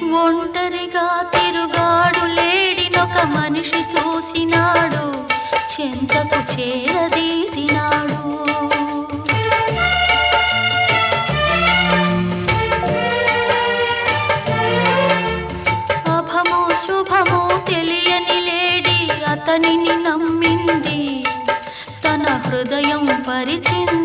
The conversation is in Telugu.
ఒంటరిగా తిరుగాడు లేడినొక మనిషి చూసినాడు, చెంతకు చేరదీసినాడు. అభమో శుభమో తెలియని లేడి అతనిని నమ్మింది, తన హృదయం పరిచింది.